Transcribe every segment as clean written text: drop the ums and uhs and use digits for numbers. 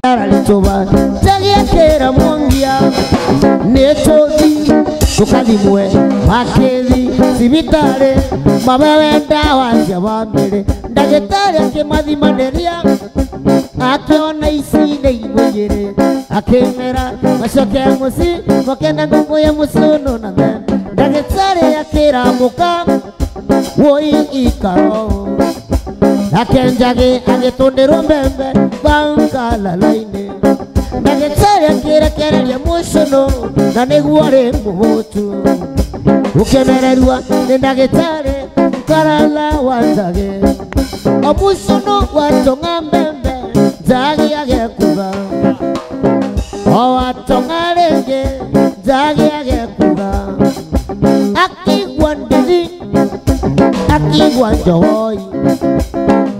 Aralitoba Tagia kera mwangia Netozi Tukadimwe Makezi Sibitare Mabewe dawa Jabamere Ndagetare Ake madhimaneria Akiona isine imwegere Akemera Mashoke ya musi Wakena ngumu ya musuno na men Ndagetare ya kera muka Woi ikaro Akenjage agetondero mbembe Banka la laine Ndagetare kera kera ya musuno Na neguare muhotu Ukemererua Ndagetare Karala wanzage Omusuno watonga mbembe Zagi agekuba Owatonga rege Zagi agekuba Akigwa ndizi Akigwa njohoi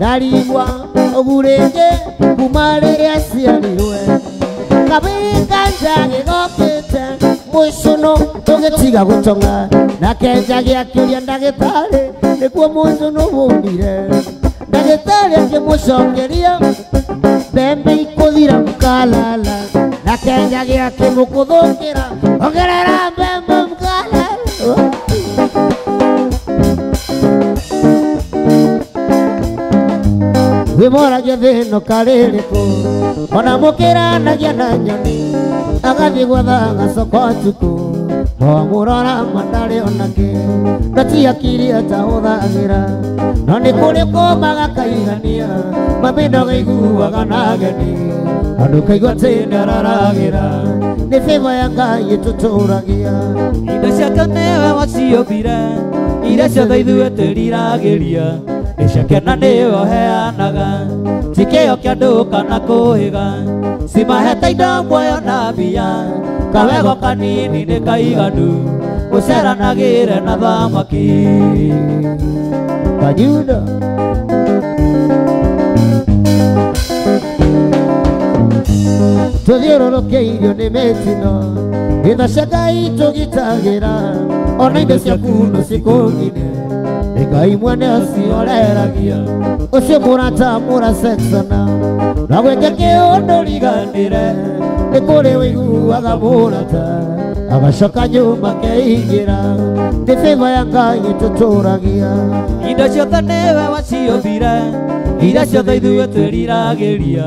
Darigwa ogurege Kumarere asianirwe Kabika nzage gokete Musuno togetiga gutonga Nakenjage akiuria ndagetare Nikuwa musuno bundire Ndagetare akimushongeria Bembe ikuthira mkalala Nakenjage akimukuthukira Ongerera bembe mkalala Wimora gethino kaririko Ona mukira nagia na nyoni Agathi gwetha gacoko tuku Wamurora mandari onake Nati akiri atahuthagira No ni kuri kumaga kaigania Mabindo gaiguaga na ageni Andu kaigua tini araragira Ni favor ya Ngai ituturagia Indo ciake niwe waciũmbire Iria ciothe ithuĩ tũriragĩria Nĩciakena nĩwe ũheanaga Ti kĩo kĩa andũ kana kũhĩga Cimahete indo muoyo na mbia Kawego kanini nĩ kaiganu Gũceranagĩre na thamaki Kajuda Tuthiũrũrũkĩirio nĩ mĩtino Itha cia Ngai tũgitagĩra Ona indo ciaku no cikũgine Ngai mwene acioreragia Ũcio mũrata mũracexana Na gwĩke kĩũndũ riganĩre Nĩ kũrĩ wĩiguaga mũrata Agacoka nyũmba keingĩra Nĩ favor ya Ngai ĩtũtũragia Indo ciothe nĩwe waciũmbire Iria ciothe ithuĩ twĩriragĩria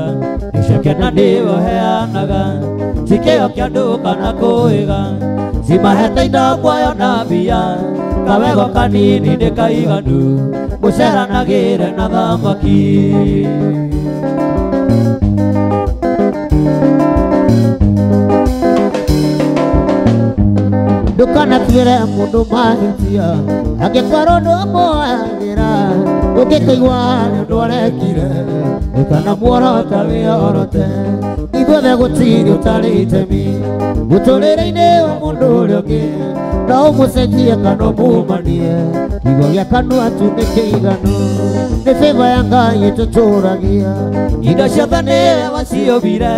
Nĩciakena nĩwe ũheanaga Ti kĩo kĩa andũ kana kũhĩga Cimahete indo muoyo na mbia Kawego kanini nĩ kaiganu Gũceranagĩre na thamaki Ndũkanatuĩre mũndũ mahĩtia Angĩkorwo ndũmũagĩra Ũngĩkaigua nĩ ũndũ arekire Ndũkanamuorota wĩorote Ithuothe gũtirĩ ũtarĩ itemi Mũtũrĩre-inĩ wa mũndũ ũrĩa ũngĩ No ũmũcenjie kana ũmumanie Kiugo gĩa kanua tu nĩ kĩiganu Nĩ favor ya Ngai ĩtũtũragia Indo ciothe nĩwe waciũmbire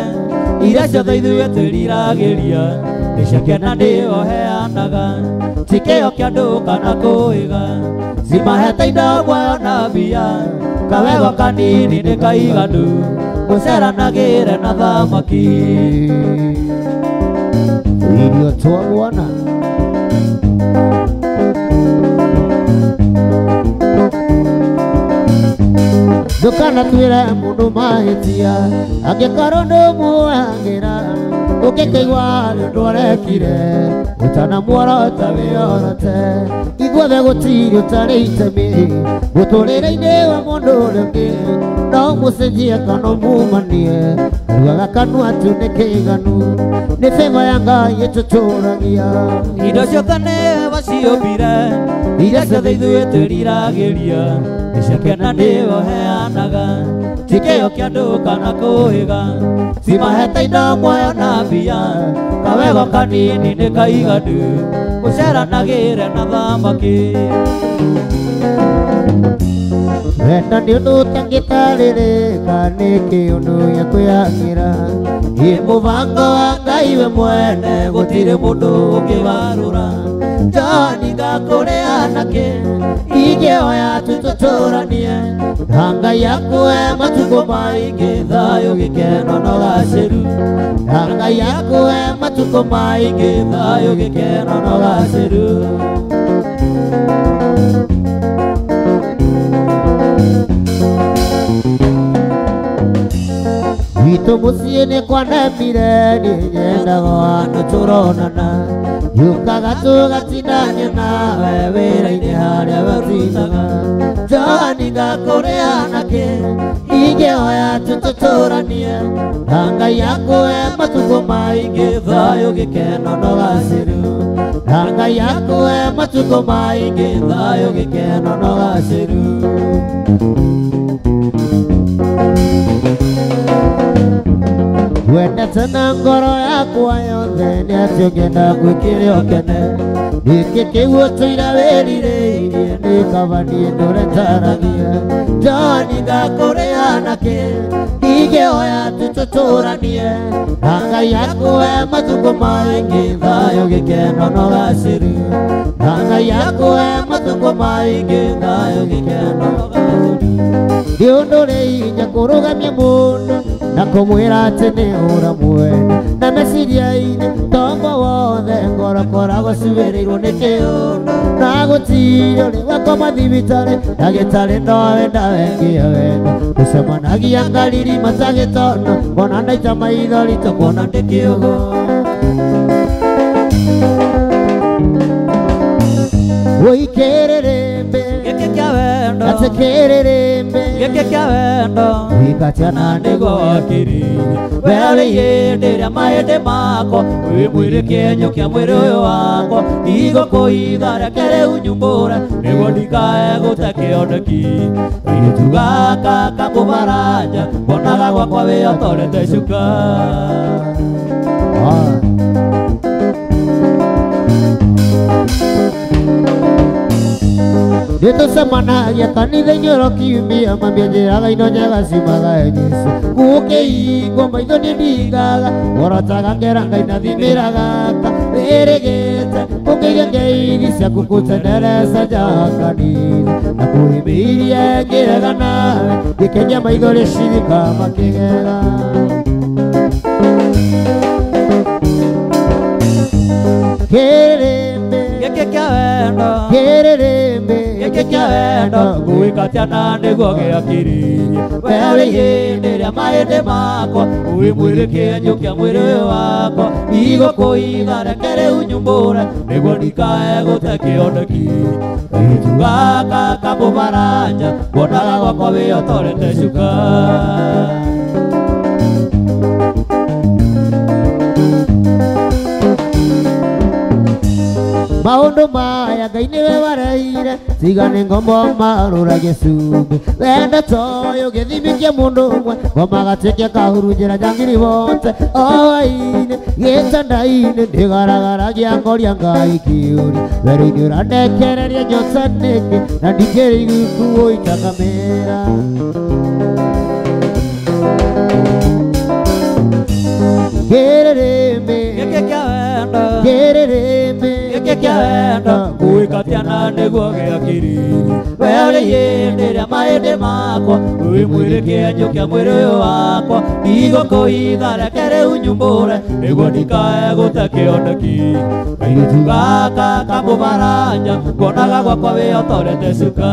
Iria ciothe ithuĩ twĩriragĩria Nĩciakena nĩwe ũheanaga Ti kĩo kĩa andũ kana kũhĩga Cimahete indo muoyo na mbia Kawego kanini nĩ kaiganu Gũceranagĩre na thamaki Irio twa Bwana Ndũkanatuĩre mũndũ mahĩtia Angĩkorwo ndũmũagĩra Ũngĩkaigua nĩ ũndũ arekire Ũtanamuorota wĩorote Ithuothe gũtirĩ ũtarĩ itemi Mũtũrĩre-inĩ wa mũndũ ũrĩa ũngĩ No ũmũcenjie kana ũmumanie Karuaga kanua tu nĩ kĩiganu Nĩ favor ya Ngai ĩtũtũragia Indo ciothe nĩwe waciũmbire Iria ciothe ithuĩ twĩriragĩria Nĩciakena nĩwe ũheanaga Ti kĩo kĩa andũ kana kũhĩga Cimahete indo muoyo na mbia Kawego kanini nĩ kaiganu Gũceranagĩre na thamaki Wenda nĩ ũndũ ũtangĩtarĩrĩka Nĩ kĩũndũ gĩa kwĩyagĩra Nĩ mũbango wa Ngai we mwene Gũtirĩ mũndũ ũngĩwarũra Jani ngakore anake Ingĩoya tũtũtũranie Ngai akuhe matukũ maingĩ thayũ gĩkeno na ũgacĩru Ngai akuhe matukũ maingĩ thayũ gĩkeno na ũgacĩru Witũ mũciĩ nĩ kwanemire niĩ nyendaga handũ tũronana Yukaga tũgatindania nawe wĩra-inĩ harĩa watindaga Jani ngakũrĩ anake Ingĩoya tũtũtũranie Ngai akuhe matukũ maingĩ thayũ gĩkeno na ũgacĩru Ngai akuhe matukũ maingĩ thayũ gĩkeno na ũgacĩru Wendete na ngoro yakwa yothe nĩ atĩ ũngĩenda gwĩkĩre ũkene Gĩkĩ kĩu ũtũire wĩrirĩirie nĩ kaba niĩ ndũretaragia Jani ngakũrĩ anake Ingĩoya tũtũtũranie Ngai akuhe matukũ maingĩ thayũ gĩkeno na ũgacĩru Ngai akuhe matukũ maingĩ thayũ gĩkeno na ũgacĩru Nĩ ũndũ ũrĩ hinya kũrũgamia mũndũ na kũmwĩra atĩ nĩ ũramwenda na meciria-inĩ tombo wothe ngoro koragwo ciwĩrĩirwo nĩ kĩũndũ na gũtirĩ ũrĩ wakoma thibitarĩ ndagĩtarĩ no wenda wengia wendo tũcemanagia ngariri matagĩtona ona ndaita maithori tũkuona ndĩ kĩũgũ Wĩkĩrĩrĩmbe Gĩkĩ kĩa wendo atĩ kĩrĩrĩmbe Gĩkĩ kĩa wendo Wĩkatĩana nĩguo wakĩrĩire We ũrĩ hĩndĩ ĩrĩa mahĩndĩ makwa Wĩ mwĩrĩ kĩenyũ kĩa mwĩrĩ ũyũ wakwa Igũkũitha reke rĩu nyumbũre Nĩguo ndikae gũte kĩoneki Kairĩtu gaka kakũbaranja Mbonaga gwakwa wĩotorete cuka Nĩtũcemanagia kanitha-inĩ oro kiumia mambia njĩraga ino njega ciumaga Jesũ Gũkĩhingwo maitho nĩ ndingaga Ngorotaga ngera Ngai na thimĩraga Wĩrĩgĩte ũkĩiga ngeithi ciaku gũtendereza nja wa kanitha Na kũhĩmbĩirie ngĩrega nawe Gĩkenia maitho rĩcirika makĩgega Kĩrĩrĩmbe Gĩkĩ kĩa wendo Kĩrĩrĩmbe Gĩkĩ kĩa wendo Gwĩkatĩana nĩguo gĩakĩrĩire We ũrĩ hĩndĩ ĩrĩa mahĩndĩ makwa Wĩ mwĩrĩ kĩenyũ kĩa mwĩrĩ ũyũ wakwa Igũkũitha reke rĩu nyumbũre Nĩguo ndikae gũte kĩoneki Kairĩtu gaka kamũbaranja Mbonaga gwakwa wĩotorete cuka Maũndũ maya Ngai nĩwe wareire tiga nĩ ngombo marũra gĩcumbi wenda toyo gĩthimi kĩa mũndũ ũmwe ngoma gatĩke kahurunjĩra njangiri bote owaine gĩtanda-inĩ ndĩgaragaragia ngoria Ngai kĩũri werũ-inĩ ũrandekereria nyota nĩkĩ na ndikĩrĩ igukuo itakamera Kĩrĩrĩmbe Gĩkĩ kĩa wendo Kĩrĩrĩmbe Gĩkĩ kĩa wendo Gwĩkatĩana nĩguo gĩakĩrĩire We ũrĩ hĩndĩ ĩrĩa mahĩndĩ makwa Wĩ mwĩrĩ kĩenyũ kĩa mwĩrĩ ũyũ wakwa Igũkũitha reke rĩu nyumbũre Nĩguo ndikae gũte kĩoneki Kairĩtu gaka kamũbaranja Mbonaga gwakwa wĩotorete cuka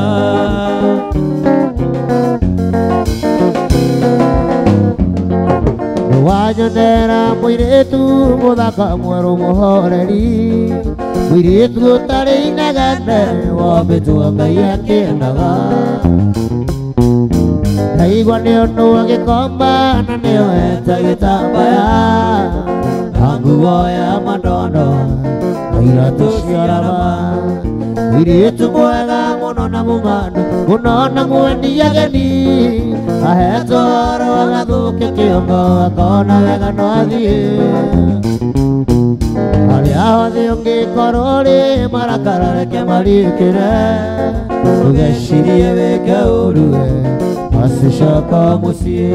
Wanyonera mũirĩtu mũthaka mwerũ mũhoreri mũirĩtu ũtarĩ inegene wombĩtwo Ngai akĩendaga ndaigua nĩũndũ agĩkomba na nĩoete gĩtambaya na nguo ya madondo na iratũ cia raba mũirĩtu mwega mũno na mũmanu mũno na mwendi ageni ahetwo oro agathũke kĩongo akona wega no athiĩ harĩa hothe ũngĩkorwo ũrĩ marakara reke marikĩre ndũgecirie wĩke ũru we macicoka mũciĩ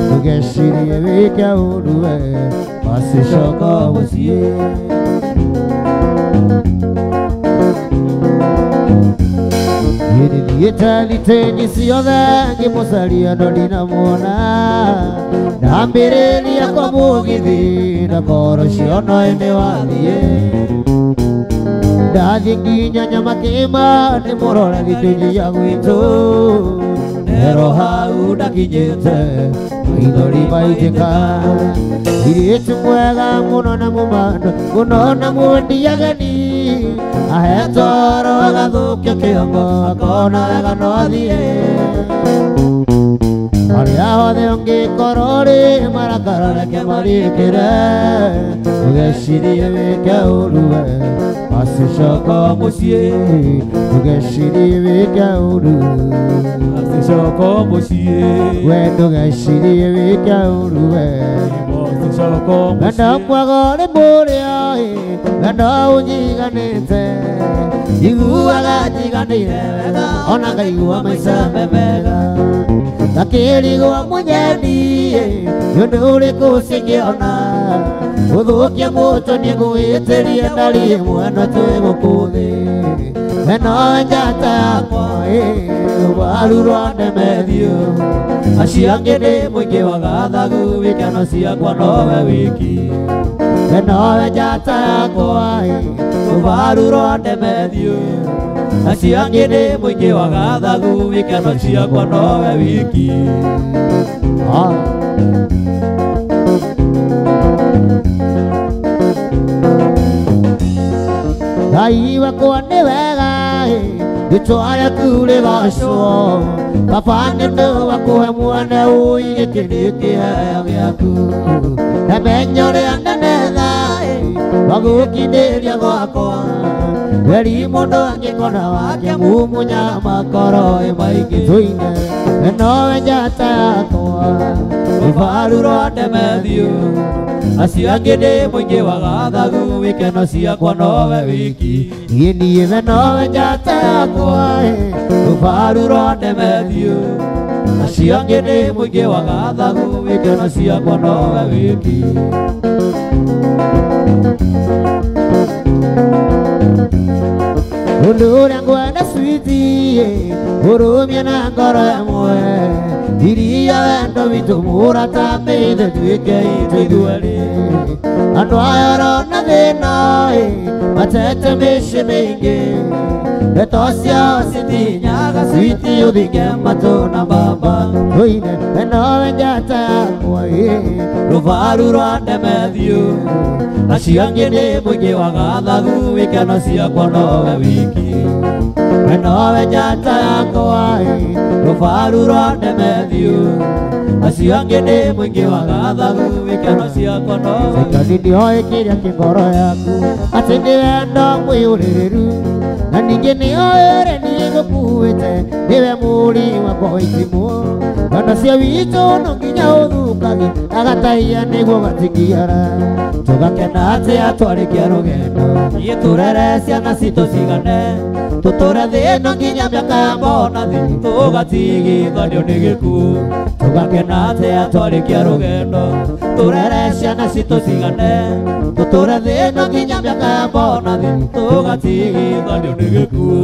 ndũgecirie wĩke ũru we macicoka mũciĩ Niliita liteni ciothe ngĩmũcaria no ndinamwona, ndambĩrĩria kwa mũgithi na koro ciono nĩ wathiĩ, ndathiĩ nginya Nyamakĩma ndĩmũrore gĩtũnji gĩa gwitũ, ndero hau ndakinyĩte maithori maitĩka, irĩtu mwega mũno na mũmando mũno na mũndi ageni, ahe toro agathũkia kĩongo akona wega no athiĩ, arĩa othe ũngĩkorwo rĩ marakara reke marĩkĩre, ndũgecirie wĩke ũru we asicoka mũciĩ, ndũgecirie wĩke ũru asicoka mũciĩ, we ndũgecirie wĩke ũru we asicoka mũciĩ, wenda mwega ũrĩ mũrĩa wenda ũnyiganĩte, iguaga njiganĩire wega ona ngaigua maica me mega, ngakĩrigwo mũnyeni nĩũndũ ũrĩkũ cingĩona, gũthũkia mũtũ nĩ ngũgĩtĩrie na rĩmwe no twĩ gũkũ thĩ, we nowe njata yakwa rũbaru rwa ndemethio, acio angĩ nĩ mũingĩ wa gathagu, ikeno ciakwa nowe wiki, we nowe njata yakwa rũbaru rwa ndemethio, acio angĩ nĩ mũingĩ wa gathagu, ikeno ciakwa nowe wiki. Ngai wakwa nĩ wega gĩtware kure gacwo, baba nĩ wakũhe mwene ũige kĩndĩ kĩheo gĩaku, emenya ũrĩa nene thaĩ wagũkinĩria gwakwa, weri mũndũ angĩkona wake mumunya makoro maingĩ tũine, we nowe njata yakwa rũbaru rwa ndemethio, acio angĩ nĩ mũingĩ wa gathagu, ikeno ciakwa nowe wiki, niĩ we nowe njata yakwa rũbaru rwa ndemethio, acio angĩ nĩ mũingĩ wa gathagu, ikeno ciakwa nowe wiki. Ũndũ ũrĩa ngwenda switi ũrũmie na ngoro ĩmwe, iria wendo witũ mũratamĩte tuĩke itũ ithuerĩ, andũ aya ũrona thĩna matete mĩciĩ mĩingĩ, ndeto ciao citinyaga switi ũthinge matũ na mbamba, tũine we nowe njata yakwa rũbaru rwa ndemethio, acio angĩ nĩ mũingĩ wa gathagu, ikeno ciakwa nowe wiki, we nowe njata yakwa rũbaru rwa ndemethio, acio angĩ nĩ mũingĩ wa gathagu, ikeno ciakwa nowe wiki, nĩoĩ kĩrĩa kĩngoro yaku atĩ nĩ wendo mwĩyũrĩrĩru, na ningĩ nĩoĩ ũrĩa niĩ ngũkuĩte nĩwe mũri wakwa wa itimũ, wendo cia witũ no nginya ũthũkage agatahia nĩguo gatingiara, tũgakena atĩa twarĩkia rũgendo, niĩ tũrere ciana citũ cigane, tũtũre thĩ ĩno nginya mĩaka ya monathi, tũgatigithanio nĩ gĩkuũ, tũgakena atĩa twarĩkia rũgendo, tũrere ciana citũ cigane, tũtũre thĩ ĩno nginya mĩaka ya monathi, tũgatigithanio nĩ gĩkuũ.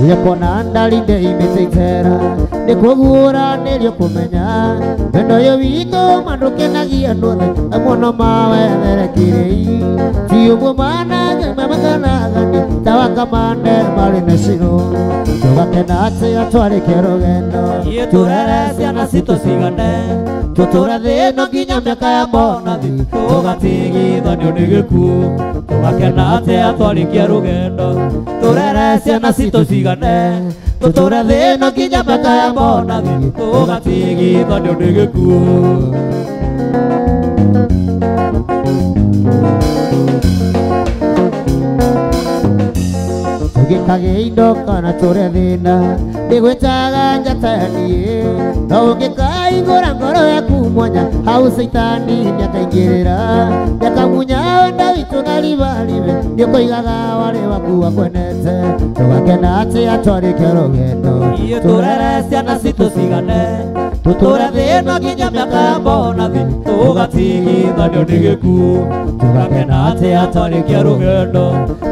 Yekona ndari ndeimĩte itera nĩkũguũranĩrio kũmenya, wendo ũyũ witũ mandũkenagia andũ othe mũno mawetherekirei, ti ũguo managanagani ta wakamande marĩ na ciro, tũgakena atĩa twarĩkia rũgendo, tũrere ciana citũ cigane, tũtũre thĩ ĩno nginya mĩaka ya monathi, tũgatigithanio nĩ gĩkuũ, tũgakena atĩa twarĩkia rũgendo, tũrere ciana citũ cigane, tũtũre thĩ ĩno nginya mĩaka ya monathi, tũgatigithanio nĩ gĩkuũ. Tũgĩkagĩa indo kana tũre thĩna, ndĩgwĩtaga njata ya niĩ, no ũngĩkaihũra ngoro yaku mwanya, hau caitani nĩakaingĩrĩra, ndakamunya wendo witũ na ribaribe, nĩũkũigaga warĩ waku wakwenete, tũgakena atĩa twarĩkia rũgendo, tũrere ciana citũ cigane, tũtũre thĩno nginya mĩaka ya mbonathi tũgatigithanio nĩ gĩkuũ tũgakena atĩa twarĩkia rũgendo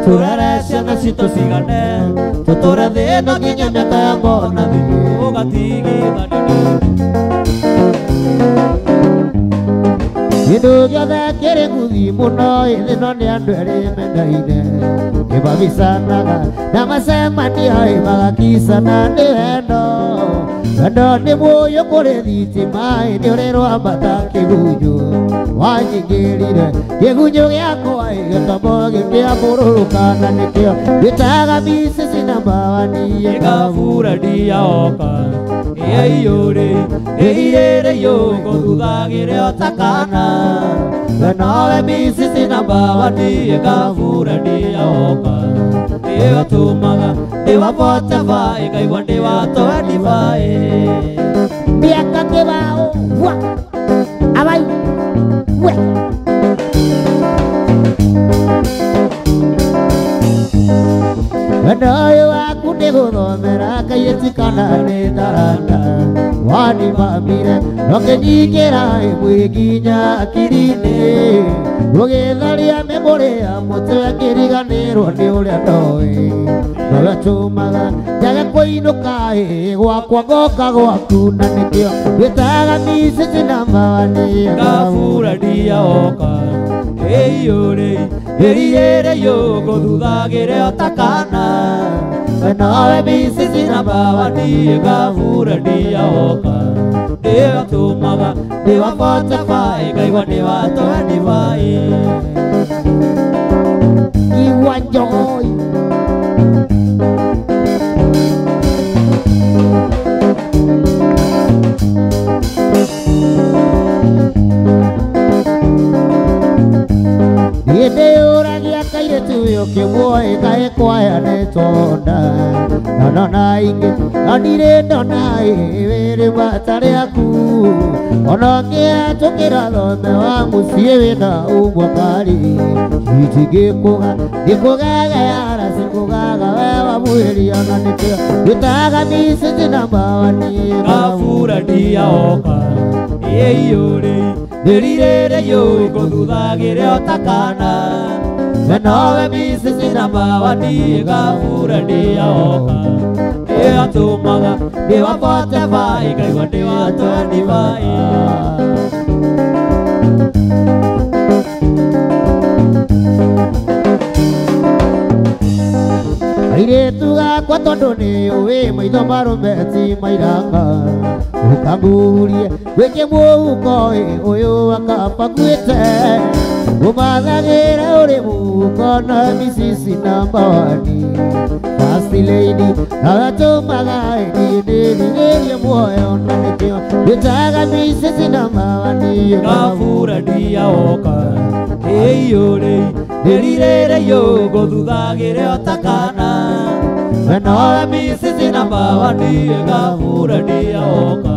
tũrere ciana citũ cigane tũtũre thĩno nginya mĩaka ya mbonathi tũgatigithanio nĩ Kĩndũ gĩothe kĩrĩ nguthi mũno ĩthĩ no nĩ andũ erĩ mendaine ĩmabicanaga na macemanio magakicana nĩ wendo wendo nĩ muoyo kũrĩ thitima nĩ ũrĩ rwambata kĩgunyũ wanyingĩrire kĩgunyũ gĩakwa gĩtombo gĩkĩambũrũrũka na nĩkĩo gĩtaga micici na mbawani ĩkabura ndiaoka ĩiyũrĩ ĩirĩrĩ yũngũ thuthagĩre otakana we nowe micici na mbawani ĩkabura ndiaoka ĩgatũmaga ndĩwabotefa ĩkaigua ndĩwatoe ndibaĩ mĩaka kĩbao wa abai we wendo ũyũ waku ndĩgũthomera kairĩti kana nĩ taranda wanimamire nokĩnyingĩra ĩmwe nginya akiri-inĩ gũgĩtharia mĩmũrĩ ya mũtwe ngĩriganĩrwo nĩ ũrĩa ndoĩ nowe tũmaga njage kũinũka gwakwa ngoka gwaku na nĩkĩo gĩtaga micici na mbawani ĩkabura ndiaoka ĩiyũrĩ ĩrirĩre yũngũ thuthagĩre otakana we nowe micici na mbawani ĩkabura ndiaoka ĩgatũmaga ndĩwabotefa ĩkaigua ndĩwatoe ndibaĩ Iwa joy Ĩndĩ ũragia kairĩtu ũyũ kĩmuoĩ kaĩ kwayanĩtwo nda ndona ingĩ no ndirĩ ndona wĩrĩ matarĩ aku ona ngĩhetũkĩra thome wa mũciĩ wĩna ũmwe kari itingĩkũga ngĩkũgegeyara cikũgaga we wa mwĩrĩ ona nĩkĩo gĩtaga micici na mbawani ĩkabura ndiaoka ĩiyũrĩ ĩrirĩre yũngũ thuthagĩre otakana we nowe micici na mbawani ĩkabura ndiaoka ĩgatũmaga ndĩwabotefa ĩkaigua ndĩwatoe ndibaĩ airĩtu gakwa tondũ nĩ ũĩ maitho marũme ti mairanga ũkamburie gwĩke mũhuko ũyũ akampakuĩte ũmathagĩre ũrĩ mũhuko na micici na mbawani First lady agatũmaga ndĩrigĩrie muoyo na nĩkĩo gĩtaga micici na mbawani ĩkabura ndiaoka ĩiyũrĩ ĩrirĩre yũngũ thuthagĩre otakana we nowe micici na mbawani ĩkabura ndiaoka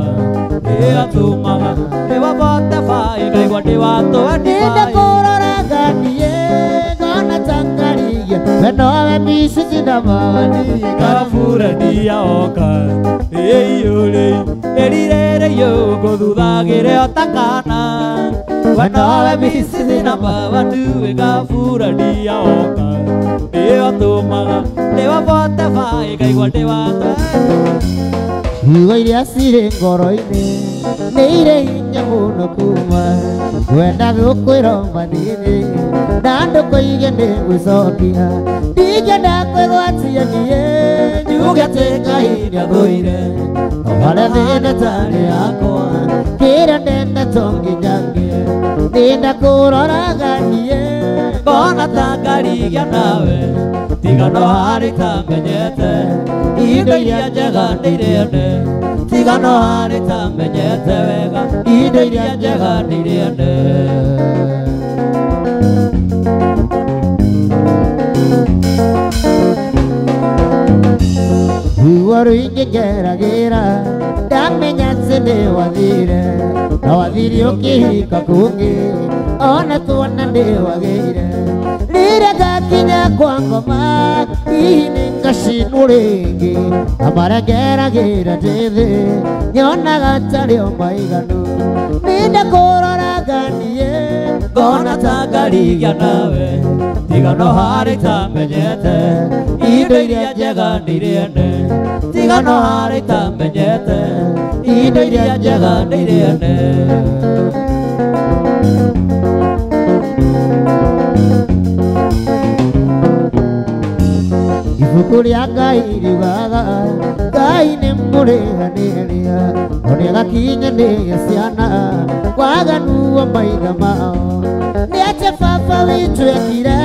ĩgatũmaga ndĩwabotefa ĩkaigua ndĩwatoe ndibaĩ kũrora nganie ngona tangarigia we nowe micici na mbawani ĩkabura ndiaoka ĩiyũrĩ ĩrirĩre yũngũ thuthagĩre otakana we nowe micici na mbawani ĩkabura ndiaoka ĩgatũmaga ndĩwabotefa ĩkaigua ndĩwatoe ciugo iria cirĩ ngoro-inĩ nĩ irĩ hinya mũno kuma wenda gũkwĩra manini na ndũkũige nĩ gwĩcokia ndingĩenda kwĩgwatia niĩ njuge atĩ Ngai nĩathũire harĩa thĩna tarĩ yakwa kĩrĩa ndenda to nginyange ndĩnda kũroraga niĩ ngona ta ngarigia nawe tiga no harĩ ta menyete indo iria njega ndĩirĩende tiga no harĩ ta menyete wega indo iria njega ndĩirĩende ruo rũingĩ ngeragĩra ndamenya atĩ nĩ wathire na wathiri ũkĩhika kũngĩ ona tuona ndĩ wagĩire rĩrĩa ngakinya kwa ngoma hihi nĩ ngaciũria nuringi amarengera gira ndithe nyonaga tari o maiganu ninde kurora nganie ngona ta ngarigia nawe tiga no harĩ ta menyete indo iria njega ndĩrĩende tiga no harĩ ta menyete indo iria njega ndĩrĩende ibuku rĩa Ngai riugaga Ngai nĩ mũrĩhanĩria ũrĩa gakinyanĩria ciana waganu wa maithe mao nĩ atĩ baba witũ ekire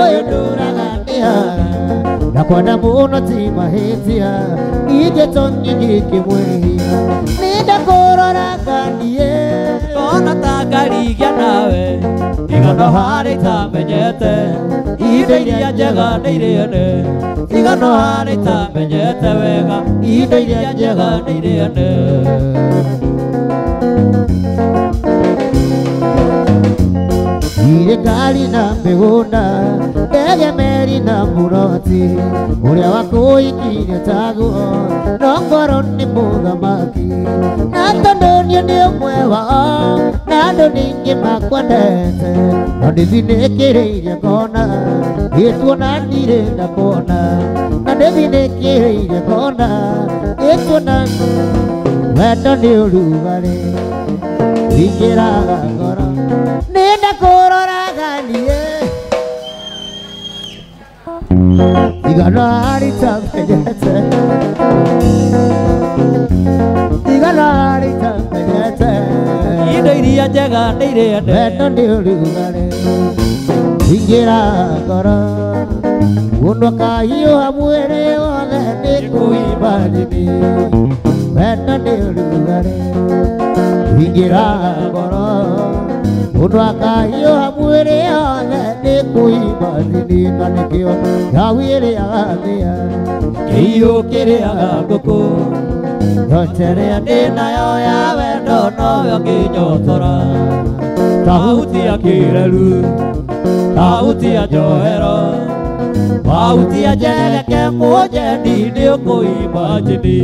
ũyũ ndũraga nĩhaga na kwenda mũno ti mahĩtia ingĩtonye ngĩkĩmwĩhia nĩnda kũrora nganie ngona ta ngarigia nawe tiga no harĩ ta menyete indo iria njega ndĩrĩende tiga no harĩ ta menyete wega indo iria njega ndĩrĩende thirikari na mĩgũnda ndege meri na mũroti ũrĩa wakũikirie taguo no ngoro nĩ mũthamaki na tondũ niĩ nĩ ũmwe wao na andũ ningĩ makwendete no ndĩthinĩkĩrĩirie ngona gĩtuona ndirenda kuona na ndĩthinĩkĩrĩirie ngona gĩtuona wendo nĩ ũrugarĩ ingĩraga ngoro nĩnda kũrora nganie tiga no harĩ ta menyete tiga no harĩ ta menyete indo iria njega ndĩrĩende wendo nĩ ũrugarĩ ingĩraga ngoro mũndũ akahiũha mwĩrĩ wothe nĩ kũimba ndini wendo nĩ ũrugarĩ ingĩraga ngoro mũndũ akahiũha mwĩrĩ wothe nĩ kũimba ndini na nĩkĩo Ngai ĩrĩaga thĩa kĩhiũ kĩrĩaga ngũkũ yote ĩrĩa ndĩnayo ya wendo noyo ngĩnyotora tauti ya kĩreru tauti ya njohero tauti ya njereke mũnjendi nĩ ũkũimba njini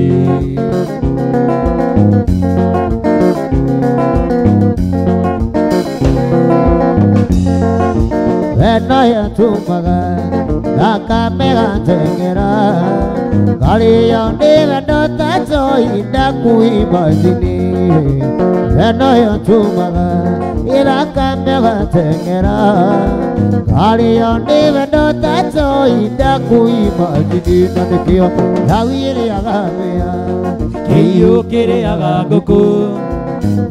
wendo yatumaga thakame gateng'era ngarĩo nĩ wendo ta njoi ndakuimba njini wendo yatumaga thakame gateng'era ngarĩo nĩ wendo ta njoi ndakuimba njini na nĩkĩo Ngai ĩrĩaga thĩa kĩhiũ kĩrĩaga ngũkũ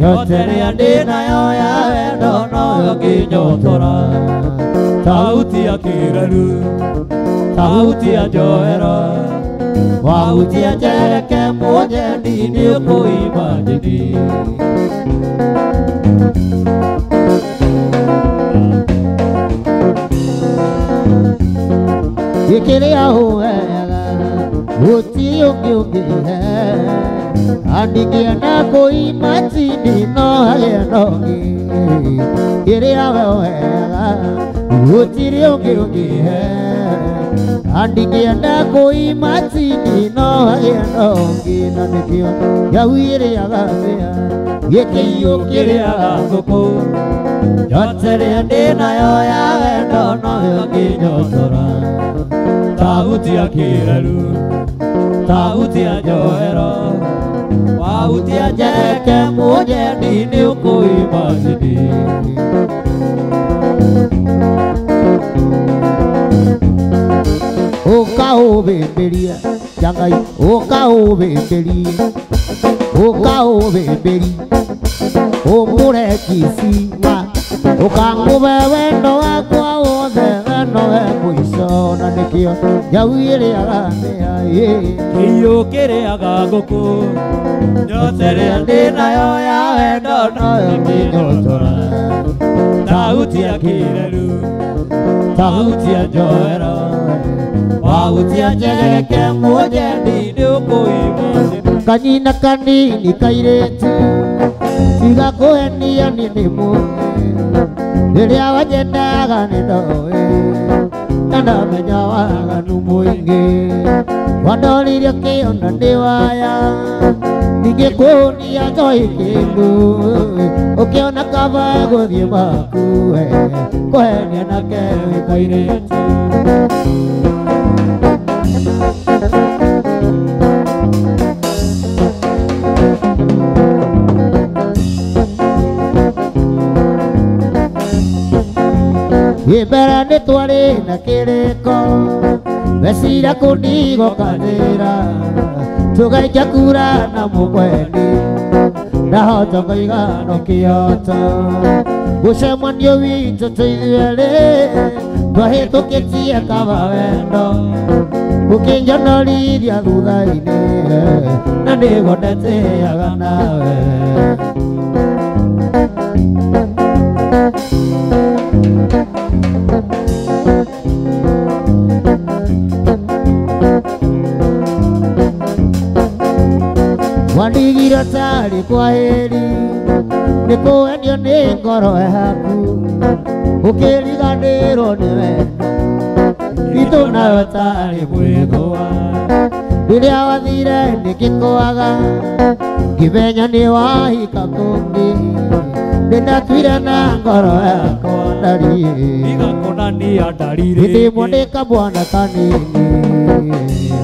yote ĩrĩa ndĩnayo ya wendo noyo ngĩnyotora tauti ya kĩreru tauti ya njohero tauti ya njereke mũnjendi nĩ ũkũimba njini gĩkĩrĩa ũwega gũtirĩ ũngĩ ũngĩhe andĩkĩenda kũima chini no hagĩa nongĩ kĩrĩa we wega gũtirĩ ũngĩ ũngĩhe andĩkĩenda kũima chini no hagĩa nongĩ na nĩkĩo Ngai ĩrĩaga thĩa kĩhiũ kĩrĩaga ngũkũ yote ĩrĩa ndĩnayo ya wendo noyo ngĩnyotora tauti ya kĩreru tauti ya njohero tauti ya njereke mũnjendi nĩ ũkũimba njini ũkaũhĩmbĩria Ngai ũkaũhĩmbĩria ũkaũhĩmbĩria ũmũrekiciwa ũkangũve wendo wakwa wothe wendo we mũico na nĩkĩo Ngai ĩrĩaga thĩa kĩhiũ kĩrĩaga ngũkũ yote ĩrĩa ndĩnayo ya wendo noyo ngĩnyotora tauti ya kĩreru tauti ya njohero tauti ya njereke mũnjendi nĩ ũkũimba kanyina kanini kairĩtu tiga kũhenia niĩ nĩ mũndũ rĩrĩa wanyendaga nĩ ndoĩ Nanda menya waganu mwingi Wandoririe kiona ndi waya Ningikuonia njoi kindu Ukiona kaba guthie makue Kwehenia nake wikairitu Ibera nĩ twarĩ na kĩrĩko Mecira kũndigo kanĩra Tũgaikia kura na mũkwendi Ndahota ngaigano kĩhota Gũcemanio witũ tũithuerĩ Twahĩtũkĩtie kaba wendo Ũkĩnjonorithia thutha-inĩ Na nĩgũndeteaga nawe Wandigire tari kwa heri Nikuendio nĩ ngoro yaku Ũkĩriganĩrwo nĩ wendo Itũ nayo tarĩ mwĩthũa Rĩrĩa wathire nĩngĩkwaga Ngĩmenya nĩ wahika kũngĩ Nĩndatuire na ngoro yakwa ndariĩ Igakonania ndarire Hĩndĩ ĩmwe ndĩ kamwana kanini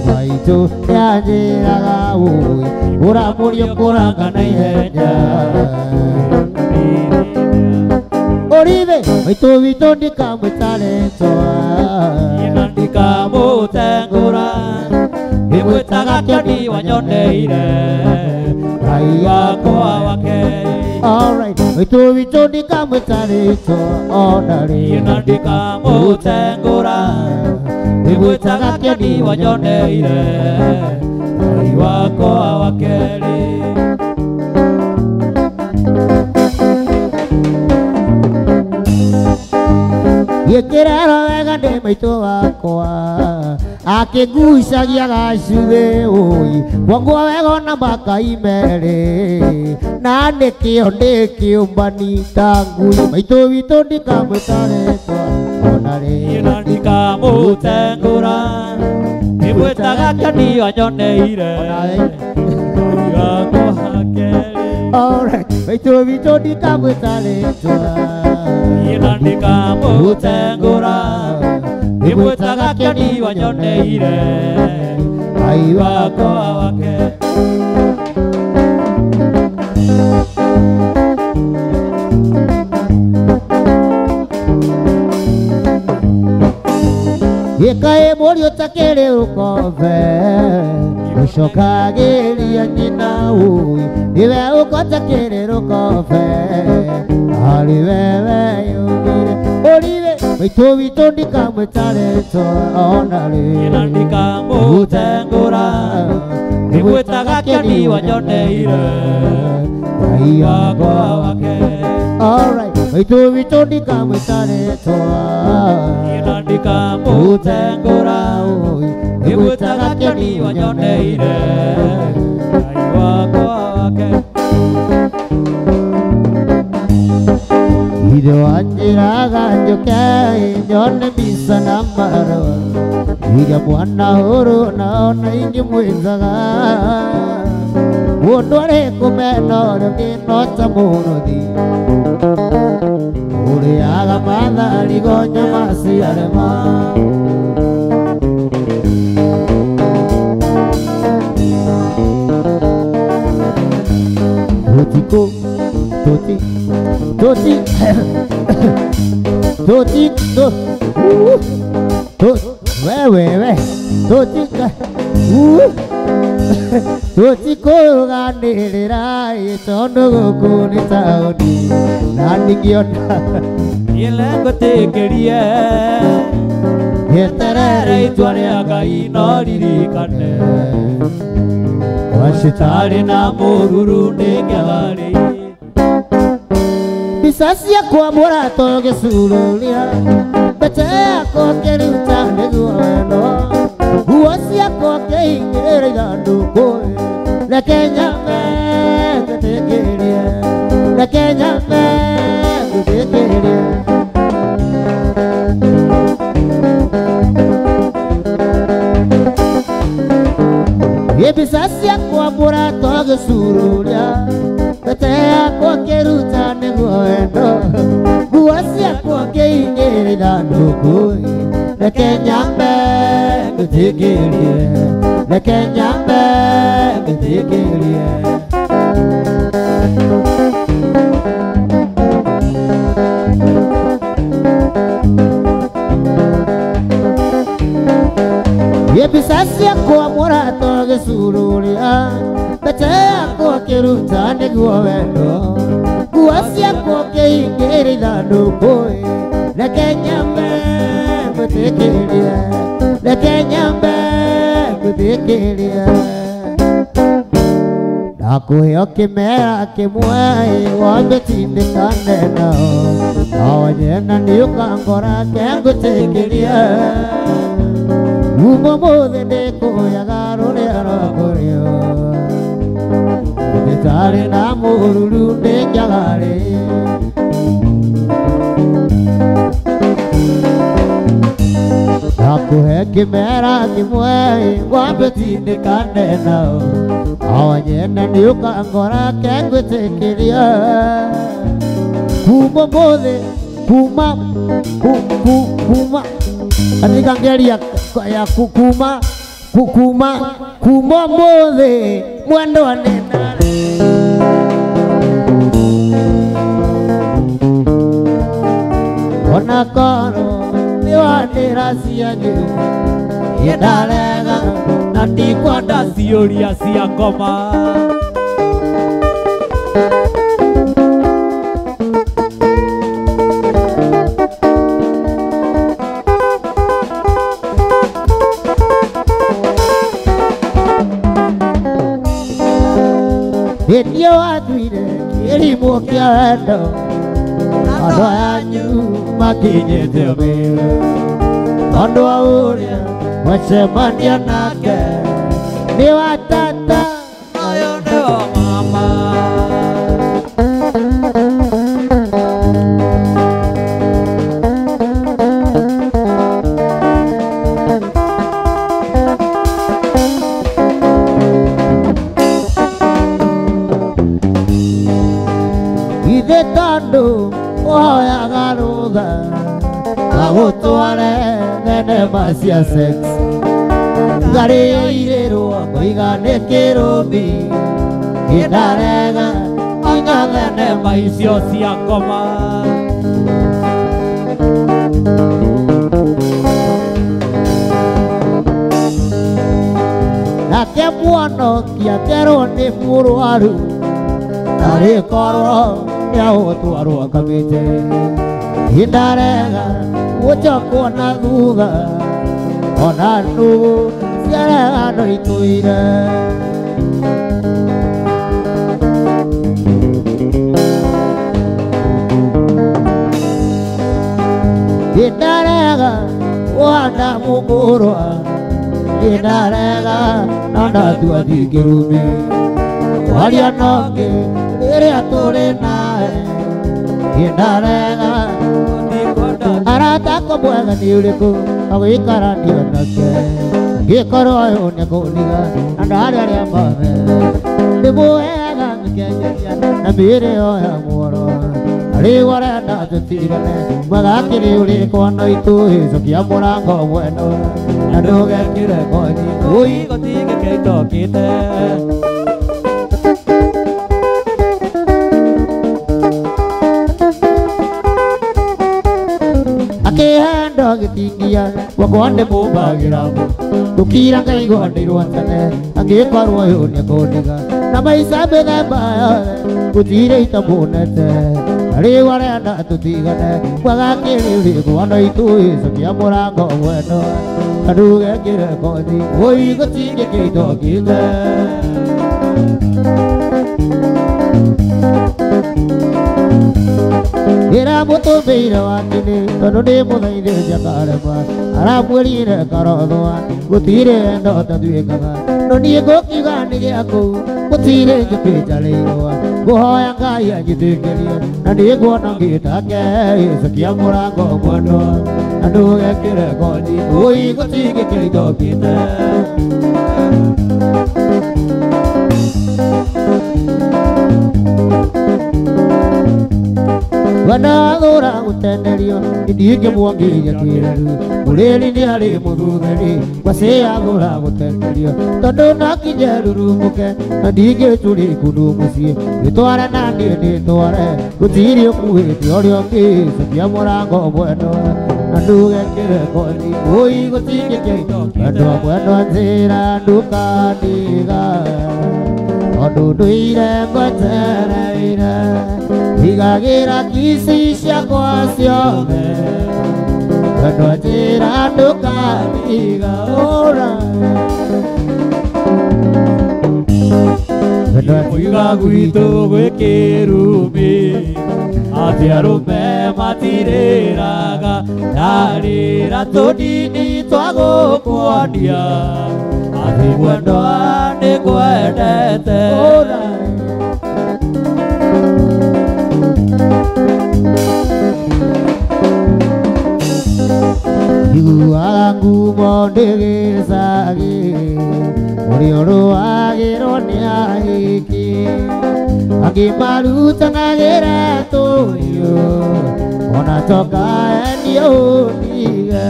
Maitũ nĩanjĩraga ũĩ Ũramũrio kũranga na ihenya Ũrithe maitũ witũ ndikamwĩta rĩtwa Ina ndikamũtengũra Ndĩmwĩtaga Kĩoni wanyoneire Ngai wakwa wa kerĩ Alright, maitũ witũ ndikamwĩta rĩtwa ona rĩ Ina ndikamũtengũra Ndĩmwĩtaga Kĩoni wanyoneire Ngai wakwa wa kerĩ Gĩkĩrero wega ndĩ maitũ wakwa Akĩngucagia gacuthĩ ũi Kwangwa wega ona makai merĩ Na nĩkĩo ndĩkĩũmbani ta ngui Maitũ witũ ndikamwĩta rĩtwa ona rĩ Ina ndikamũtengũra Ndĩmwĩtaga Kĩoni wanyoneire Ngai wakwa wa kerĩ Alright, maitũ witũ ndikamwĩta rĩtwa Ina ndikamũtengũra Ndĩmwĩtaga Kĩoni wanyoneire Ngai wakwa wa kerĩ Gĩkaĩ mũriũ takĩrĩ ũkombe Ũcokagĩria nyina ũi Nĩwe ũkotakĩrĩ rũkombe Harĩ wewe yũmire Ũrithe maitũ witũ ndikamwĩta rĩtwa ona rĩ Ina ndikamũtengũra Ndĩmwĩtaga Kĩoni wanyoneire Ngai wakwa wa kerĩ Alright, maitũ witũ ndikamwĩta rĩtwa Ina ndikamũtengũra Ndĩmwĩtaga Kĩoni wanyoneire Ngai wakwa wa kerĩ Ithe wanjĩraga njũke nyone mbica na marũa Iria mwana hũrũ na ona ingĩmwĩtaga Mũndũ arĩ kũmena ũrĩa ngĩnota mũrũthi Ũrĩaga mathari gonya maciarema Tũtikũ, tũti, tũti Tũti, wewe Tũtika Tũtikũrũganĩrĩra tondũ gũkũ nĩ taũni Na ndingĩona Niĩ ngũtĩkĩrie Gĩeterere itua rĩa Ngai no ririkane Wacitarĩ na mũruru nĩngĩagarĩ Mbica ciakwa mũrato gĩcururia Mbete yakwa ngĩruta nĩguo wendo Nguo ciakwa ngĩigĩrĩra ithandũkũ Reke nyambe ngũtĩkĩrie Reke nyambe ngũtĩkĩrie Ebisa ciakwa mũrata gĩcururia Mbete yakwa ngĩruta nĩguo wendo Nguo ciakwa ngĩigĩra ithandũkũ Reke nyambe ngũthikĩrĩrie Reke nyambe ngũthikĩrĩrie Ebisa ciakwa mũrata gĩcururia Mbete yakwa ngĩruta nĩguo wendo Nguo ciakwa ngĩigĩra ithandũkũ Reke nyambe ngũthikĩrĩrie Reke nyambe ngũthikĩrĩrie Ndakũheo kĩmera kĩmwe wambe tindĩkane nao Nao nyena nĩũkangora ke ngũthikĩrie Umumũthĩ ndĩkũyaga rũrĩa rwakũrĩo Nĩtarĩ na mũruru ndĩngĩagarĩ Ndakũhe kĩmera kĩmwe wambe tindĩkane nao Nao nyena nĩũkangora ke ngwĩtĩkĩria Kuma mũthĩ kuma Atika ngeria ya kuma mũthĩ mwendo anenare Ona korwo nĩwanĩra cianyu Ndarega Na ndikwenda ciũria cia ngoma Hĩndĩ watuire kĩrimũ kĩa wendo Andũ anyu makinyĩte mbere Tondũ wa ũrĩa mwacemania nake Nĩ wa tata Ũyũ nĩ wa mama Ithe tondũ ũhoyaga rũtha Agũtware thenema cia sex Ngarĩirĩrwo kũiga nĩ kĩrũmi Ndarega Oiga thenema icio cia ngoma Nake mwonokia kerwo nĩ mũrwaru Tarĩ korwo nĩagũtwarwo kamĩtĩ Ndarega gũcokwo na thutha Ona nũgũ ciarega itũire Ndarega wanda mũkũrwa Ndarega na ndatua ndingĩrumi Waria nongĩ rĩrĩa tũrĩ nawe Ndarega Arata mwega nĩ ũrĩkũ Agũikaranio nake Ngĩkorwo ũyũ nĩ kũniga Na ndarĩ arĩa mothe Nĩmũheaga mĩkenyeria Na mĩĩrĩ yoya muoro Rĩu arenda tũtigane Mwega akĩrĩ ũrĩkwo no itũhĩcokia mũrango mwendo Na ndũgekĩre ngothi Ũi gũtingĩke itokĩte Akĩhenda gĩtingia Gwakwa ndĩmũmbagĩra mbũ Gũkira ngaigua ndĩrwo tene Angĩkorwo ũyũ nĩ kũniga Na maica mĩthemba yothe Gũtirĩ itamũnete Rĩu arenda tũtigane Mwega akĩrĩ ũrĩkwo no itũhĩcokia mũrango mwendo Na ndũgekĩre ngothi Ũi gũtingĩke itokĩte Ĩra mũtũmĩire wakinĩ Tondũ nĩ mũthaithĩte karema Aramwĩrire karothwa Gũtirĩ wendo tatuĩkaga No niĩ ngũkiuga nĩ gĩakũ Gũtirĩ njũkĩnjarĩirwo Ngũhoya Ngai anjĩtĩkĩrie Na nĩ nguona ngĩtake Cokia mũrango mwendo Na ndũgekĩre ngothi Ũi gũtingĩke itokĩte Wana thora gutenderio indinge mwangiria kireru Mureri ni ari muthutheri Kwase athora gutenderio Tondu nakinya rurumuke Na ndinge turi kundu mucii Gitware na ndie nditware Gutiri ukuhite uria ungi Cepia murango mwendo Andugekire koni Ui gutingike mwendo njira ndukaniga Tondu nduire ngwetereire Igagira kisi ciakwa ciothe Mwendo njira ndukaniga Muiga gwitũ gwĩ kĩrumi Atĩ arũme matirĩraga Ndarĩra tũnini twa gũkuonia Atĩ mwendwa nĩ ngwendete Iguaga ngumo ndĩgĩcagi Ũrĩa ũrũagĩrwo nĩ ahiki Angĩmarutanagĩra tũhiũ Ona toka endio ũnige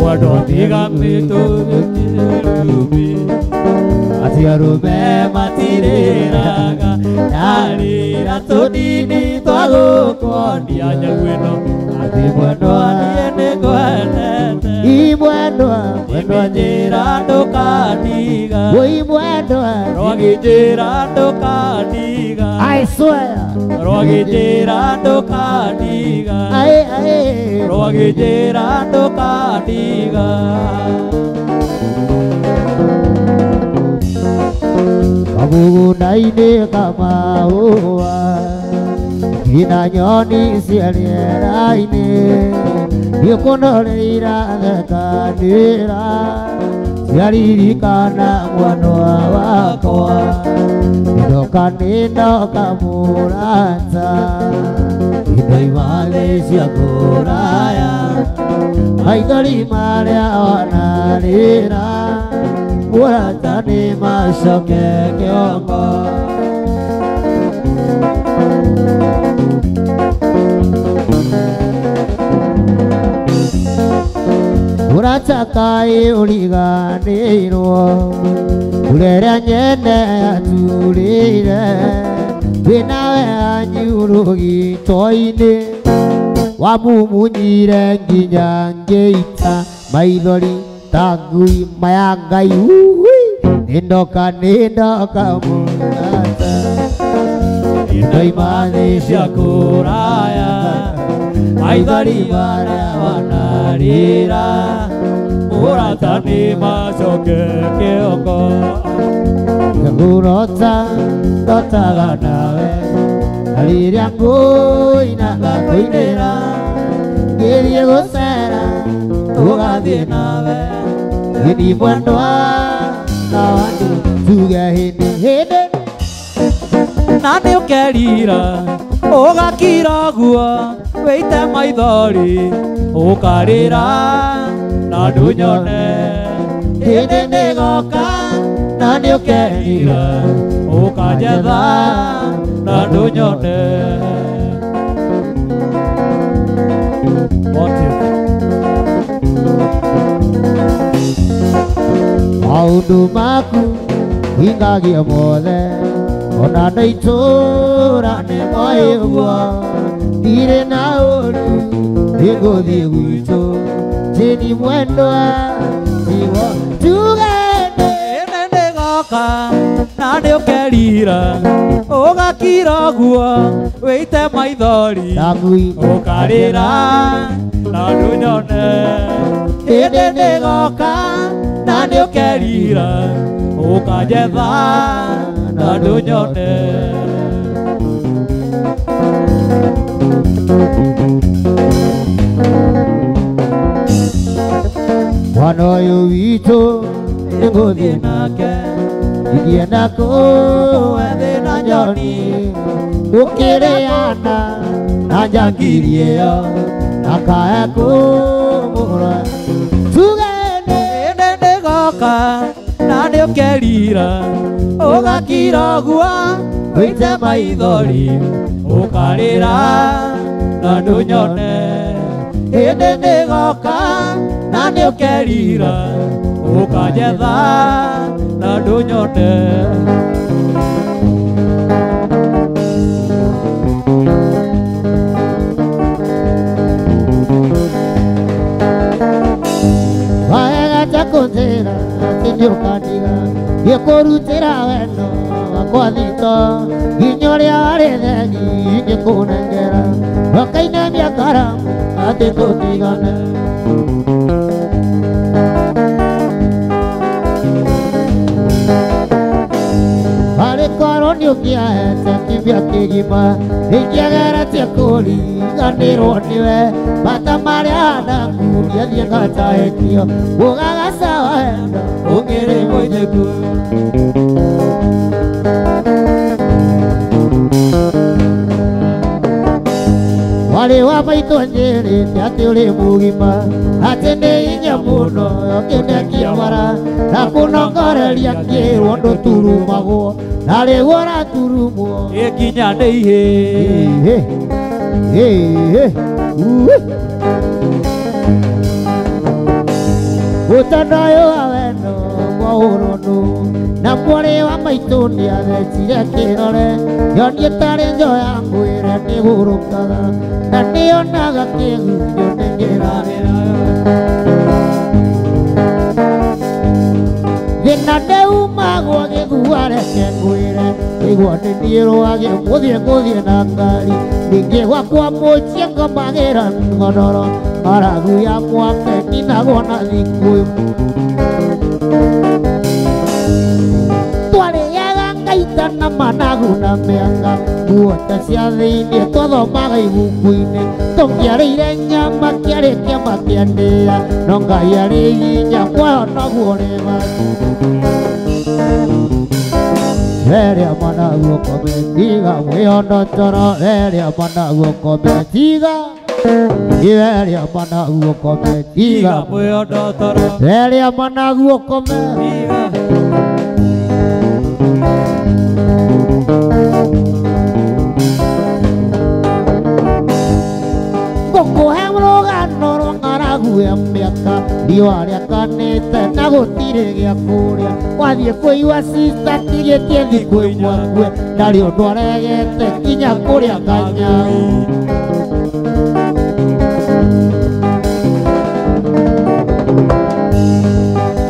Mwendwa tigamĩtwo nĩ kĩrumi Atĩ arũme matirĩraga Ndarĩra tũnini twa gũkuonia nyau ĩno Atĩ mwendwa niĩ nĩ ngwendete Mwendwa njĩra ndũkaniga Rwagĩnjĩra ndũkaniga I swear Rwagĩnjĩra ndũkaniga Rwagĩnjĩra ndũkaniga Kamũgũnda-inĩ kamahũa Ngina nyoni cia rĩera-inĩ Nĩũkũnoreire irathekanĩra Ciaririkana mwanwa wakwa Nĩndoka mũrata Indo imathĩ cia kũraya Maithori marĩa wanarĩra Mũrata nĩ macoke kĩongo Mũrata kaĩ ũriganĩirwo Ũrĩa nyene aturĩire Wĩnawe anyurugi toinĩ Wamumunyire nginya ngĩita Maithori ta ngui maya Ngai Nĩndoka mũrata Indo imathĩ cia kũraya Maithori marĩa wanarĩra Mũrata nĩ macoke kĩongo Ndotaga nawe Na rĩrĩa ngũinaga kũinĩra Ngĩthiĩ gũcera Tũgathiĩ nawe Gĩthiĩ mwendwa Na wandu tuge hĩndĩ Na nĩ ũkerira Ũgakira guo Wĩite maithori Ũkarĩra Na ndũnyone Hĩndĩ nĩgoka Na nĩ ũkerira Ũkanjetha Na ndũnyone Maũndũ maku hingagia mothe Ona ndaitũra nĩ moĩ ũguo Ndirĩ na ũru Nĩngũthiĩ gwitũ Jeni mwendwa Nĩguo tugende Hĩndĩ nĩgoka Na nĩ ũkerira Ũgakira guo Wĩite maithori Ũkarĩra Na ndũnyone Hĩndĩ nĩgoka Na nĩ ũkerira Ũkanjetha Na ndũnyone Mwana ũyũ witũ nĩngũthiĩ nake Ingĩenda kũwe thĩna nyoni Ũkĩrĩana na njangiri ĩyo Ndakae kũmũra Tugende Hĩndĩ nĩgoka Na nĩ ũkerira Ũgakira guo wĩite maithori ũkarĩra na ndũnyone hĩndĩ nĩgoka na nĩũkerira ũkanjetha na ndũnyone Kũnjĩra atĩ nĩũkandiga ngĩkũrutĩra wendo wakwa thito nginya ũrĩa warĩ thegi ngĩkũnengera wakainamia karamu atĩ tũtigane harĩ korwo nĩũkĩahete kĩmbia kĩgima ingĩageretie kũriganĩrwo nĩwe bata marĩa hanaku thiathiĩ ngatahĩtio ũgagacawa wendo ũngĩrĩ mũithĩku warĩ wa maitũ njĩrĩte atĩ ũrĩ mũgima atĩ nĩ hinya mũno ũkĩndekia bara na kũnongoreria kĩrwo ndũturumagwo na rĩu ũraturumwo ĩkinya nĩ ihĩ ũtana ũyũ wa wendo mwaũrũnũ na mwarĩ wa maitũ nĩathecire kĩrore yonie tarĩ njoya ngwĩre nĩhurũkaga na nĩonaga kĩgunyũ nĩngĩrarĩra thĩna nĩumagwo gĩthua reke ngwĩre igua nĩniĩrwage gũthiĩ na ngari ningĩ gwakwa mũcie ngomagĩra ngonoro aragu ya mwake ninagwo na thikũ twarĩaga ngaita na managu na mĩanga guota cia thĩinĩ twathomaga ibuku-inĩ tũkĩarĩire nyama kĩarĩ kĩama kĩandĩa no Ngai arĩ hinya muoyo naguo ũrĩ bati rĩrĩa managu ũkometiga mwĩhono toro rĩrĩa managu ũkometiga rĩrĩa managu ũkometiga mwĩhono toro rĩrĩa managu ũkometiga ngũkũhe rũgano rwa ng'aragu ya mĩaka riũa rĩakanĩte na gũtirĩ gĩa kũrĩa wathiĩ kũigua cista tigĩtie thikũ ĩmwe kue ndarĩ ũndũ aregete nginya kũrĩa kanyau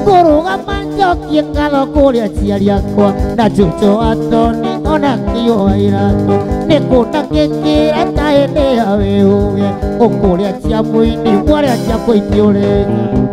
ngũrũgama njokie ngatho kũrĩa aciari akwa na Jojo Atoni ona Kĩyũa Iratũ nĩkũna kĩngĩra ta hĩndĩ ya wĩhũge ũkũrĩa cia mũini mwarĩa cia kũitĩ ũrĩga